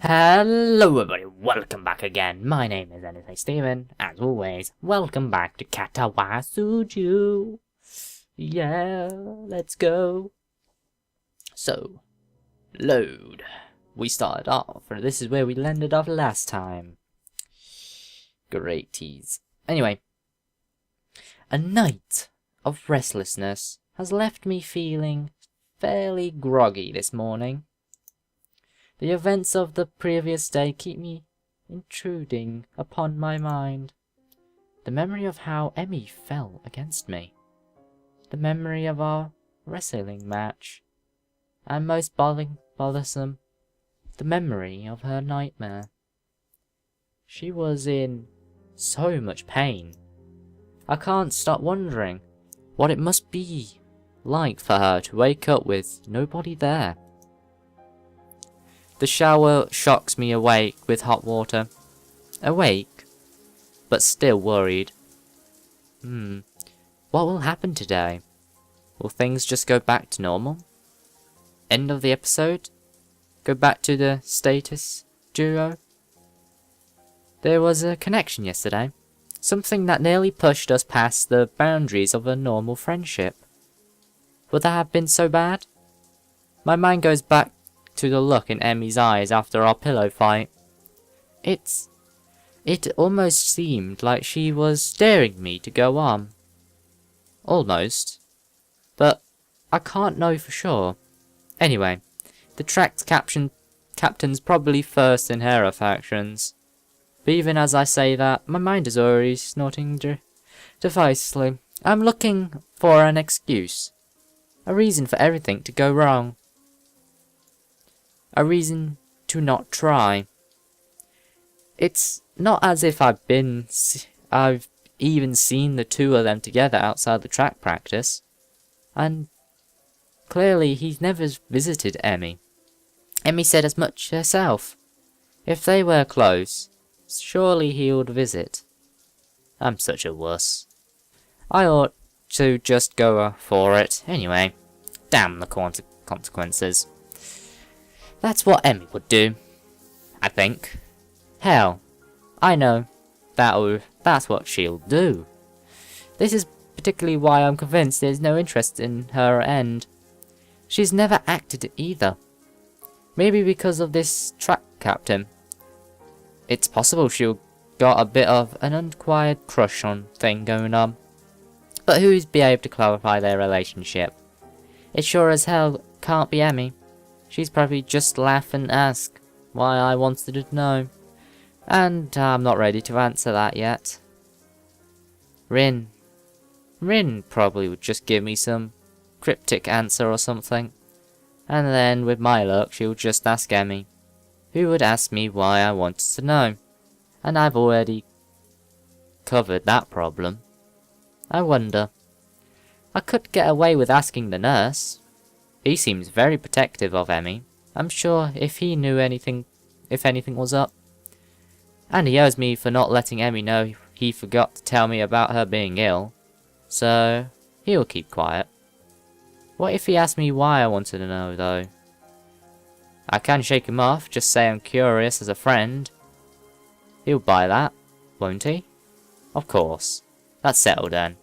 Hello everybody, welcome back again. My name is Steven. As always, welcome back to Katawa Shoujo. Yeah, let's go. So, load. We started off, and this is where we landed off last time. Great tease. Anyway, a night of restlessness has left me feeling fairly groggy this morning. The events of the previous day keep me intruding upon my mind. The memory of how Emmy fell against me. The memory of our wrestling match. And most bothersome, the memory of her nightmare. She was in so much pain. I can't stop wondering what it must be like for her to wake up with nobody there. The shower shocks me awake with hot water. Awake, but still worried. What will happen today? Will things just go back to normal? End of the episode? Go back to the status duo? There was a connection yesterday. Something that nearly pushed us past the boundaries of a normal friendship. Would that have been so bad? My mind goes back to the look in Emmy's eyes after our pillow fight. It almost seemed like she was daring me to go on. Almost. But I can't know for sure. Anyway, the track's captain's probably first in her affections. But even as I say that, my mind is already snorting decisively. I'm looking for an excuse. A reason for everything to go wrong. A reason to not try. It's not as if I've even seen the two of them together outside the track practice. And clearly he's never visited Emmy. Emmy said as much herself. If they were close, surely he would visit. I'm such a wuss. I ought to just go for it. Anyway, damn the consequences. That's what Emmy would do, I think. Hell, I know that's what she'll do. This is particularly why I'm convinced there's no interest in her end. She's never acted either. Maybe because of this track captain. It's possible she'll got a bit of an unquiet crush on thing going on. But who's be able to clarify their relationship? It sure as hell can't be Emmy. She's probably just laugh and ask why I wanted to know. And I'm not ready to answer that yet. Rin probably would just give me some cryptic answer or something. And then with my luck she'll just ask Emmy, who would ask me why I wanted to know. And I've already covered that problem. I wonder. I could get away with asking the nurse. He seems very protective of Emmy. I'm sure if he knew anything was up. And he owes me for not letting Emmy know he forgot to tell me about her being ill. So, he'll keep quiet. What if he asked me why I wanted to know, though? I can shake him off, just say I'm curious as a friend. He'll buy that, won't he? Of course. That's settled then.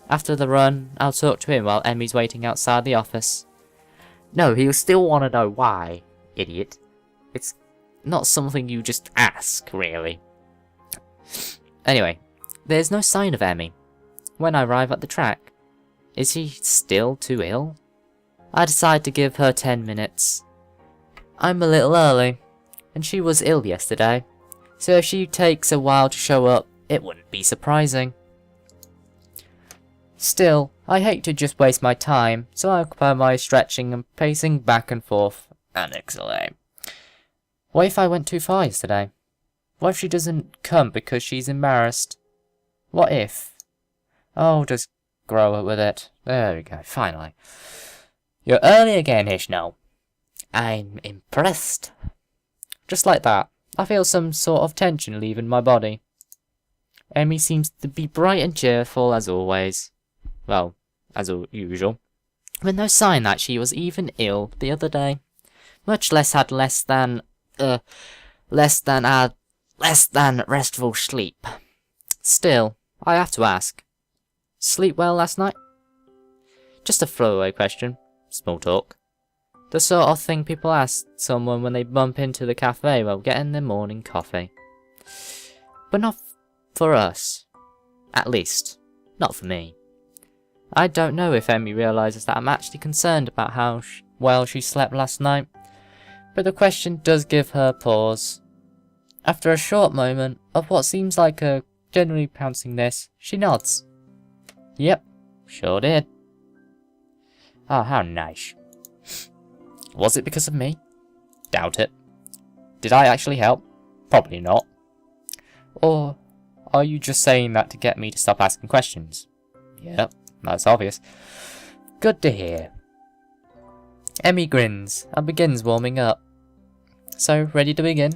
After the run, I'll talk to him while Emmy's waiting outside the office. No, he'll still want to know why, idiot. It's not something you just ask, really. Anyway, there's no sign of Emmy. When I arrive at the track, is she still too ill? I decide to give her 10 minutes. I'm a little early, and she was ill yesterday, so if she takes a while to show up, it wouldn't be surprising. Still, I hate to just waste my time, so I occupy my stretching and pacing back and forth. Excellent. What if I went too far yesterday? What if she doesn't come because she's embarrassed? What if? Oh, just grow up with it. There we go, finally. You're early again, Hisao. I'm impressed. Just like that, I feel some sort of tension leaving my body. Emmy seems to be bright and cheerful as always. Well, as usual. With no sign that she was even ill the other day. Much less had less than, less than restful sleep. Still, I have to ask. Sleep well last night? Just a throwaway question. Small talk. The sort of thing people ask someone when they bump into the cafe while getting their morning coffee. But not for us. At least, not for me. I don't know if Emmy realises that I'm actually concerned about how well she slept last night, but the question does give her pause. After a short moment of what seems like a genuinely pouncing this, she nods. Yep, sure did. Oh, how nice. Was it because of me? Doubt it. Did I actually help? Probably not. Or are you just saying that to get me to stop asking questions? Yep, that's obvious. Good to hear. Emmy grins and begins warming up. So, ready to begin?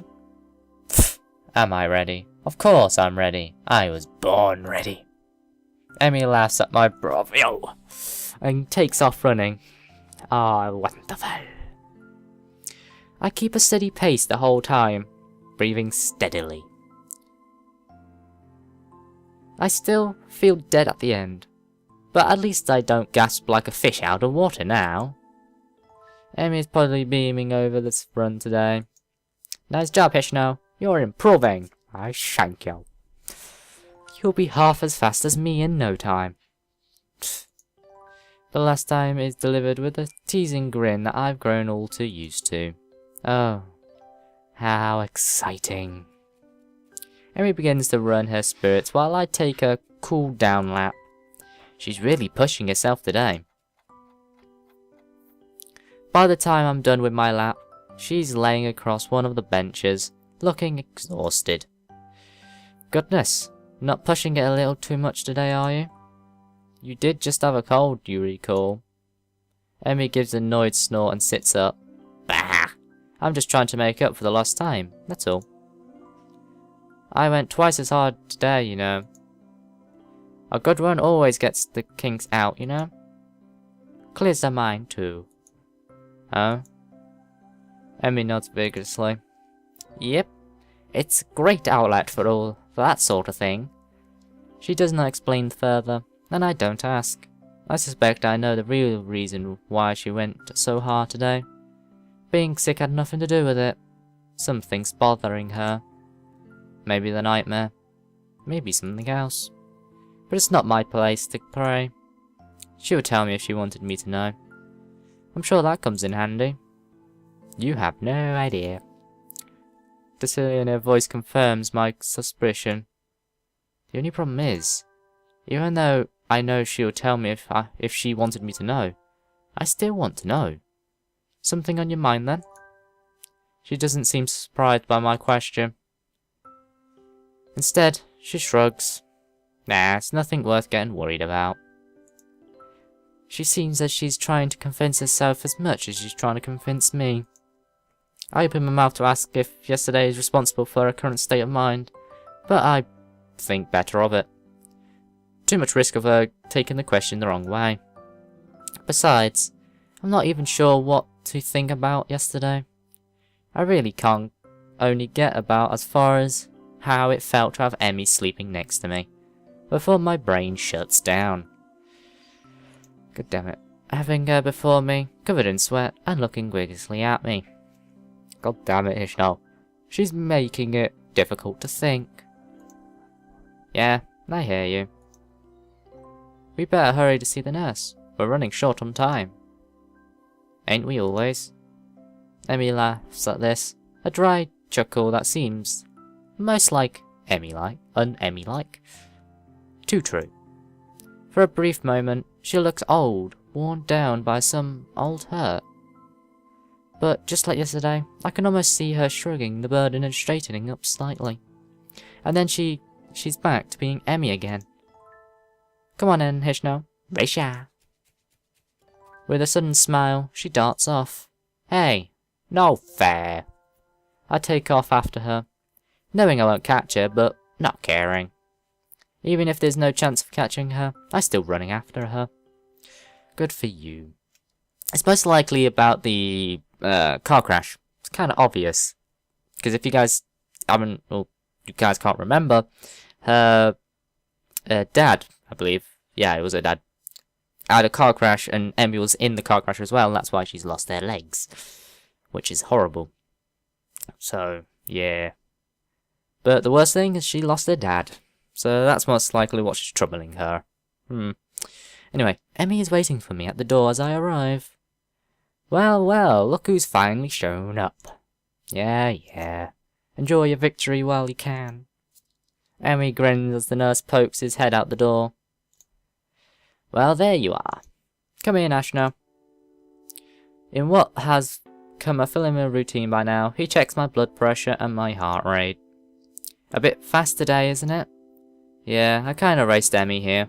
Am I ready? Of course I'm ready. I was born ready. Emmy laughs at my bravio and takes off running. Ah, wonderful. I keep a steady pace the whole time, breathing steadily. I still feel dead at the end, but at least I don't gasp like a fish out of water now. Emmy's probably beaming over this run today. Nice job, Hisao. You're improving. I shank you. You'll be half as fast as me in no time. The last time is delivered with a teasing grin that I've grown all too used to. Oh, how exciting. Emmy begins to run her spirits while I take a cool down lap. She's really pushing herself today. By the time I'm done with my lap, she's laying across one of the benches, looking exhausted. Goodness, not pushing it a little too much today, are you? You did just have a cold, you recall. Emmy gives an annoyed snort and sits up. Bah! I'm just trying to make up for the lost time, that's all. I went twice as hard today, you know. A good run always gets the kinks out, you know. Clears their mind, too. Oh? Emmy nods vigorously. Yep, it's a great outlet for that sort of thing. She does not explain further, and I don't ask. I suspect I know the real reason why she went so hard today. Being sick had nothing to do with it. Something's bothering her. Maybe the nightmare. Maybe something else. But it's not my place to pray. She would tell me if she wanted me to know. I'm sure that comes in handy. You have no idea. The silly in her voice confirms my suspicion. The only problem is, even though I know she'll tell me if she wanted me to know, I still want to know. Something on your mind then? She doesn't seem surprised by my question. Instead, she shrugs. Nah, it's nothing worth getting worried about. She seems as she's trying to convince herself as much as she's trying to convince me. I open my mouth to ask if yesterday is responsible for her current state of mind, but I think better of it. Too much risk of her taking the question the wrong way. Besides, I'm not even sure what to think about yesterday. I really can't only get about as far as how it felt to have Emmy sleeping next to me, before my brain shuts down. God damn it. Having her before me, covered in sweat, and looking vigorously at me. God damn it, Hisao. She's making it difficult to think. Yeah, I hear you. We better hurry to see the nurse. We're running short on time. Ain't we always? Emmy laughs at this, a dry chuckle that seems most like Emmy-like, un-Emmy-like. Too true. For a brief moment, she looks old, worn down by some old hurt. But just like yesterday, I can almost see her shrugging the burden and straightening up slightly. And then she's back to being Emmy again. Come on in, Hisao. Risha. With a sudden smile, she darts off. Hey, no fair. I take off after her, knowing I won't catch her, but not caring. Even if there's no chance of catching her, I'm still running after her. Good for you. It's most likely about the car crash. It's kind of obvious. Because if you guys haven't, well, you guys can't remember, her dad, I believe, yeah, it was her dad, had a car crash, and Emmy was in the car crash as well, and that's why she's lost their legs, which is horrible. So, yeah. But the worst thing is she lost her dad, so that's most likely what's troubling her. Anyway, Emmy is waiting for me at the door as I arrive. Well, well, look who's finally shown up. Yeah. Enjoy your victory while you can. Emmy grins as the nurse pokes his head out the door. Well, there you are. Come in, Ashna. In what has come a familiar routine by now, he checks my blood pressure and my heart rate. A bit fast today, isn't it? Yeah, I kinda raced Emmy here.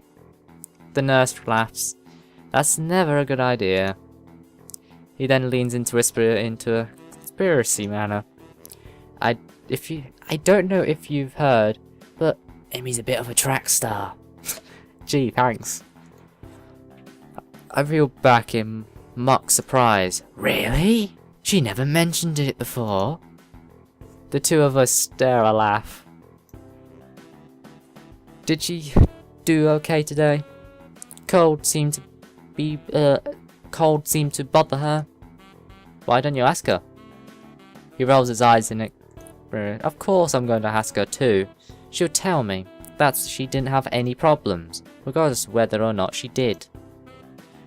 The nurse laughs. That's never a good idea. He then leans into whisper into a conspiracy manner. I don't know if you've heard, but Emmy's a bit of a track star. Gee, thanks. I reel back in mock surprise. Really? She never mentioned it before. The two of us stare a laugh. Did she do okay today? Cold seemed to bother her. Why don't you ask her? He rolls his eyes in it. Of course I'm going to ask her too. She'll tell me that she didn't have any problems, regardless of whether or not she did.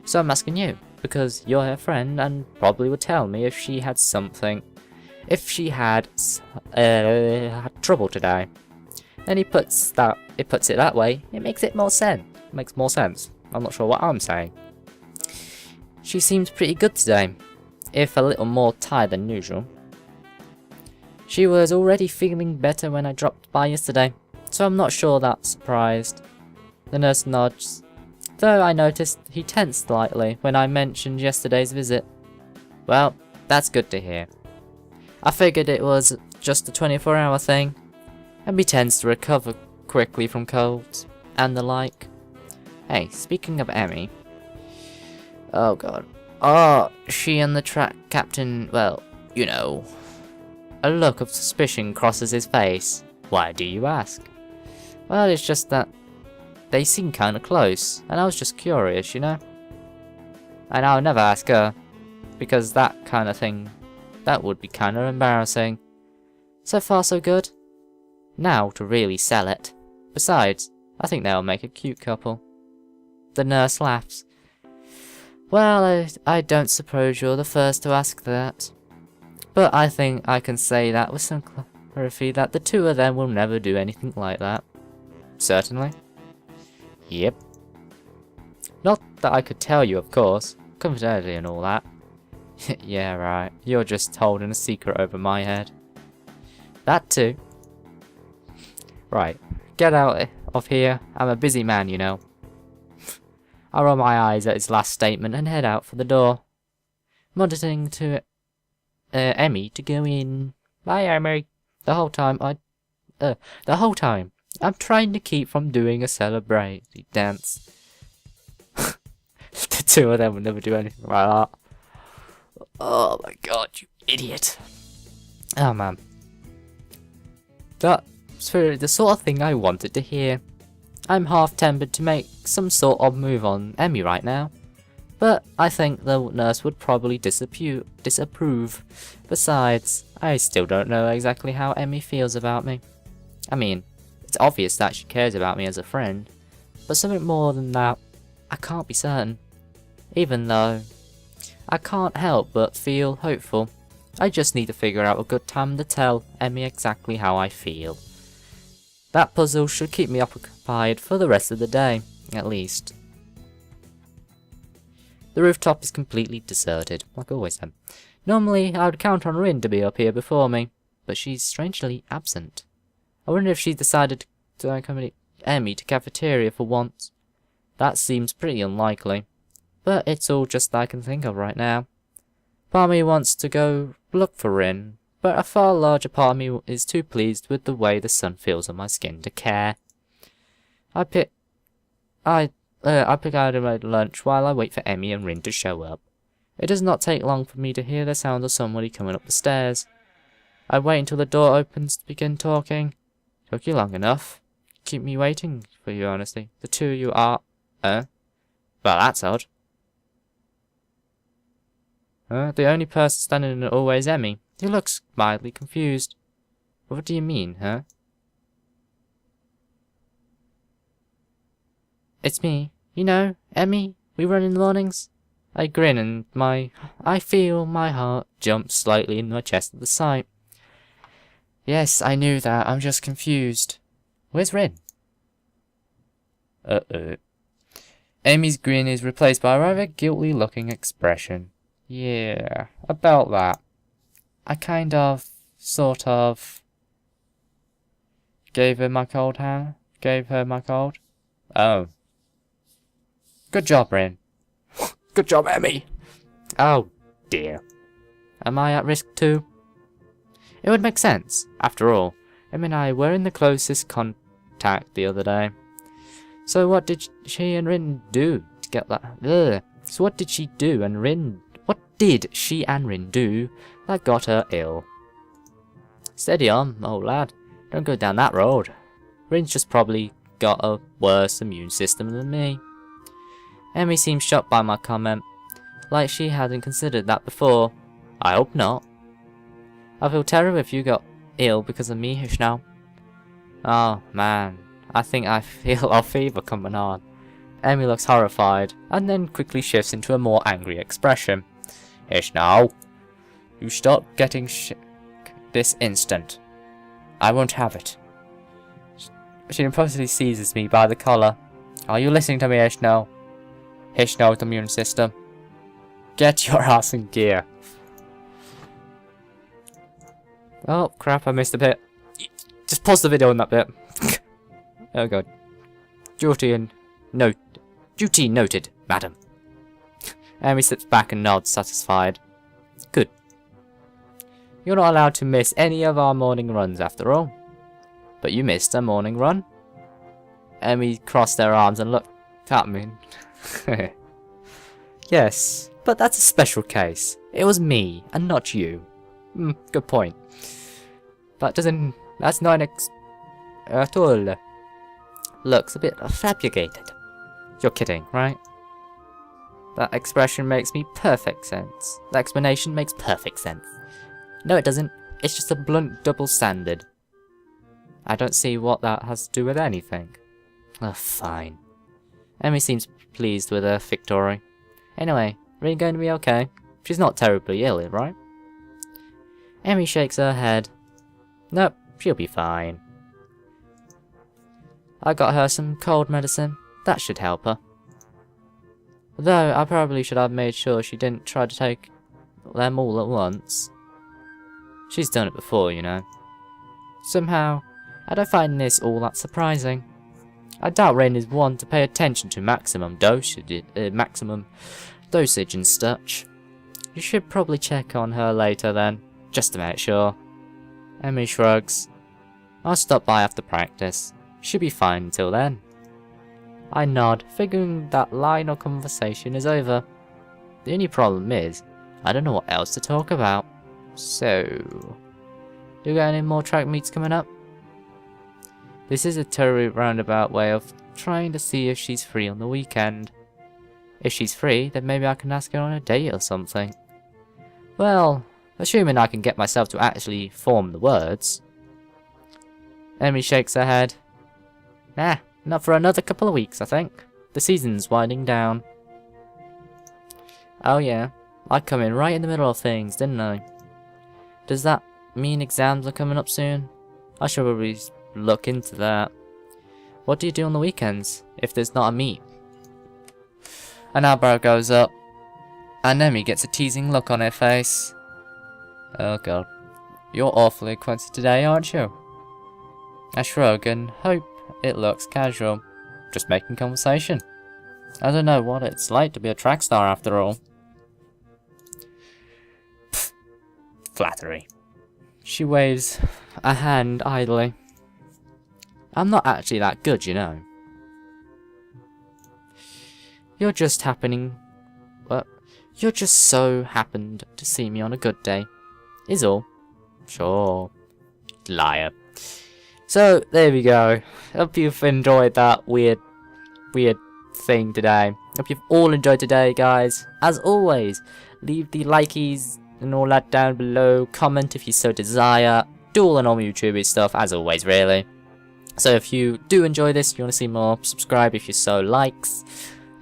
So I'm asking you, because you're her friend and probably would tell me if she had something. If she had trouble today. Then it puts it that way, it makes more sense. I'm not sure what I'm saying. She seemed pretty good today, if a little more tired than usual. She was already feeling better when I dropped by yesterday, so I'm not sure that surprised. The nurse nods, though I noticed he tensed slightly when I mentioned yesterday's visit. Well, that's good to hear. I figured it was just a 24-hour thing, and he tends to recover quickly from colds and the like. Hey, speaking of Emmy. Oh god. Oh, she and the track captain, well, you know. A look of suspicion crosses his face. Why do you ask? Well, it's just that they seem kinda close, and I was just curious, you know? And I'll never ask her, because that kind of thing, that would be kinda embarrassing. So far so good. Now to really sell it. Besides, I think they'll make a cute couple. The nurse laughs. Well, I don't suppose you're the first to ask that. But I think I can say that with some clarity that the two of them will never do anything like that. Certainly. Yep. Not that I could tell you, of course. Confidentially and all that. Yeah, right. You're just holding a secret over my head. That too. Right. Get out of here. I'm a busy man, you know. I roll my eyes at his last statement and head out for the door. Monitoring to Emmy to go in. Bye, Emmy. The whole time I'm trying to keep from doing a celebrate dance. The two of them would never do anything like that. Oh my god, you idiot. Oh man. That's the sort of thing I wanted to hear. I'm half tempted to make some sort of move on Emmy right now, but I think the nurse would probably disapprove. Besides, I still don't know exactly how Emmy feels about me. I mean, it's obvious that she cares about me as a friend, but something more than that, I can't be certain. Even though I can't help but feel hopeful, I just need to figure out a good time to tell Emmy exactly how I feel. That puzzle should keep me occupied for the rest of the day, at least. The rooftop is completely deserted, like I always am. Normally, I would count on Rin to be up here before me, but she's strangely absent. I wonder if she decided to accompany Emmy to cafeteria for once. That seems pretty unlikely, but it's all just I can think of right now. Part of me wants to go look for Rin, but a far larger part of me is too pleased with the way the sun feels on my skin to care. I pick out my lunch while I wait for Emmy and Rin to show up. It does not take long for me to hear the sound of somebody coming up the stairs. I wait until the door opens to begin talking. Took you long enough. Keep me waiting for you, honestly. The two of you are... Well, that's odd. The only person standing in it always Emmy. He looks mildly confused. What do you mean, huh? It's me. You know, Emmy, we run in the mornings. I grin and I feel my heart jump slightly in my chest at the sight. Yes, I knew that. I'm just confused. Where's Rin? Amy's grin is replaced by a rather guilty-looking expression. Yeah, about that. I kind of, sort of, gave her my cold hand. Oh. Good job, Rin. Good job, Emmy. Oh, dear. Am I at risk too? It would make sense. After all, Emmy and I were in the closest contact the other day. So what did she and Rin do to get that? So what did she do and Rin... What did she and Rin do that got her ill? Steady on, old lad. Don't go down that road. Rin's just probably got a worse immune system than me. Emmy seemed shocked by my comment, like she hadn't considered that before. I hope not. I feel terrible if you got ill because of me, Hisao. Oh man, I think I feel a fever coming on. Emmy looks horrified, and then quickly shifts into a more angry expression. Hisao, you stop getting this instant. I won't have it. She impulsively seizes me by the collar. Are you listening to me, Hisao? Hisao, the immune system. Get your ass in gear. Oh crap, I missed a bit. Just pause the video on that bit. Oh god. Duty noted, madam. Amy slips back and nods, satisfied. Good. You're not allowed to miss any of our morning runs after all. But you missed a morning run? Amy crossed their arms and looked at me. Yes, but that's a special case. It was me, and not you. Good point. That's not at all. Looks a bit fabricated. You're kidding, right? That expression makes me perfect sense. The explanation makes perfect sense. No, it doesn't. It's just a blunt double standard. I don't see what that has to do with anything. Oh, fine. Emmy seems pleased with her victory. Anyway, Rin going to be okay? She's not terribly ill, right? Emmy shakes her head. Nope, she'll be fine. I got her some cold medicine. That should help her. Though, I probably should have made sure she didn't try to take them all at once. She's done it before, you know. Somehow, I don't find this all that surprising. I doubt Rin is one to pay attention to maximum dosage and such. You should probably check on her later then, just to make sure. Emmy shrugs. I'll stop by after practice. Should be fine until then. I nod, figuring that line of conversation is over. The only problem is, I don't know what else to talk about. So, do you got any more track meets coming up? This is a terribly roundabout way of trying to see if she's free on the weekend. If she's free, then maybe I can ask her on a date or something. Well, assuming I can get myself to actually form the words. Emmy shakes her head. Nah, not for another couple of weeks, I think. The season's winding down. Oh yeah, I come in right in the middle of things, didn't I? Does that mean exams are coming up soon? I should probably look into that. What do you do on the weekends, if there's not a meet? An eyebrow goes up, and Emmy gets a teasing look on her face. Oh god. You're awfully acquainted today, aren't you? I shrug and hope it looks casual. Just making conversation. I don't know what it's like to be a track star after all. Pfft. Flattery. She waves a hand idly. I'm not actually that good, you know. You're just so happened to see me on a good day, is all. Sure. Liar. So, there we go. Hope you've enjoyed that weird thing today. Hope you've all enjoyed today, guys. As always, leave the likeys and all that down below. Comment if you so desire. Do all the normal YouTuber stuff, as always, really. So if you do enjoy this, you want to see more, subscribe if you so likes,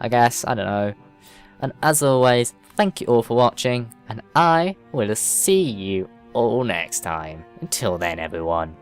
I guess, I don't know. And as always, thank you all for watching, and I will see you all next time. Until then, everyone.